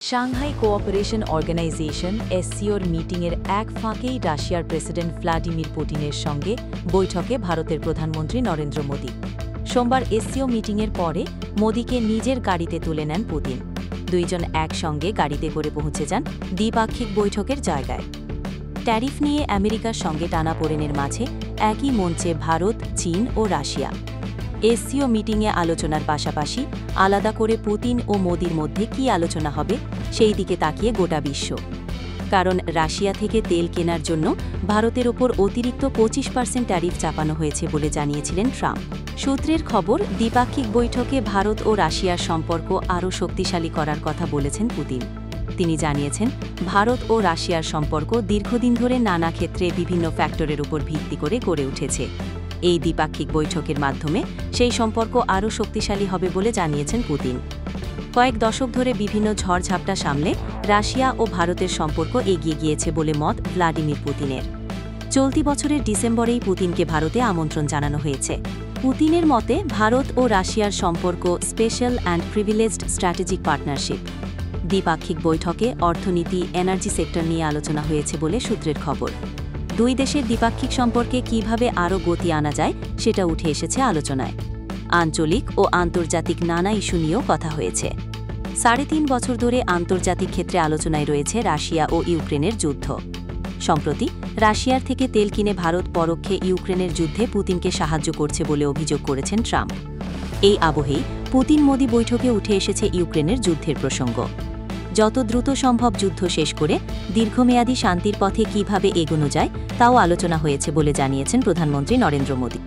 Shanghai cooperation organisation এসসিওর মিটিংয়ের এক ফাঁকেই রাশিয়ার প্রেসিডেন্ট ভ্লাদিমির পুতিনের সঙ্গে বৈঠকে ভারতের প্রধানমন্ত্রী নরেন্দ্র মোদি। সোমবার এসসিও মিটিংয়ের পরে মোদিকে নিজের গাড়িতে তুলে নেন পুতিন। দুইজন একসঙ্গে গাড়িতে করে পৌঁছে যান দ্বিপাক্ষিক বৈঠকের জায়গায়। ট্যারিফ নিয়ে আমেরিকার সঙ্গে টানাপোড়েনের মাঝে একই মঞ্চে ভারত, চীন ও রাশিয়া। এসসিও মিটিংয়ে আলোচনার পাশাপাশি আলাদা করে পুতিন ও মোদির মধ্যে কী আলোচনা হবে সেই দিকে তাকিয়ে গোটা বিশ্ব। কারণ রাশিয়া থেকে তেল কেনার জন্য ভারতের ওপর অতিরিক্ত 25% ট্যারিফ চাপানো হয়েছে বলে জানিয়েছিলেন ট্রাম্প। সূত্রের খবর, দ্বিপাক্ষিক বৈঠকে ভারত ও রাশিয়ার সম্পর্ক আরও শক্তিশালী করার কথা বলেছেন পুতিন। তিনি জানিয়েছেন, ভারত ও রাশিয়ার সম্পর্ক দীর্ঘদিন ধরে নানা ক্ষেত্রে বিভিন্ন ফ্যাক্টরের উপর ভিত্তি করে গড়ে উঠেছে। এই দ্বিপাক্ষিক বৈঠকের মাধ্যমে সেই সম্পর্ক আরও শক্তিশালী হবে বলে জানিয়েছেন পুতিন। কয়েক দশক ধরে বিভিন্ন ঝড়ঝাপটা সামলে রাশিয়া ও ভারতের সম্পর্ক এগিয়ে গিয়েছে বলে মত ভ্লাদিমির পুতিনের। চলতি বছরের ডিসেম্বরেই পুতিনকে ভারতে আমন্ত্রণ জানানো হয়েছে। পুতিনের মতে, ভারত ও রাশিয়ার সম্পর্ক special and privileged strategic partnership. দ্বিপাক্ষিক বৈঠকে অর্থনীতি, এনার্জি সেক্টর নিয়ে আলোচনা হয়েছে বলে সূত্রের খবর। দুই দেশের দ্বিপাক্ষিক সম্পর্কে কিভাবে আরও গতি আনা যায় সেটা উঠে এসেছে আলোচনায়। আঞ্চলিক ও আন্তর্জাতিক নানা ইস্যু নিয়েও কথা হয়েছে। 3.5 বছর ধরে আন্তর্জাতিক ক্ষেত্রে আলোচনায় রয়েছে রাশিয়া ও ইউক্রেনের যুদ্ধ। সম্প্রতি রাশিয়ার থেকে তেল কিনে ভারত পরোক্ষে ইউক্রেনের যুদ্ধে পুতিনকে সাহায্য করছে বলে অভিযোগ করেছেন ট্রাম্প। এই আবহেই পুতিন-মোদি বৈঠকে উঠে এসেছে ইউক্রেনের যুদ্ধের প্রসঙ্গ। যত দ্রুত সম্ভব যুদ্ধ শেষ করে দীর্ঘমেয়াদী শান্তির পথে কিভাবে এগোনো যায় তাও আলোচনা হয়েছে বলে জানিয়েছেন প্রধানমন্ত্রী নরেন্দ্র মোদি।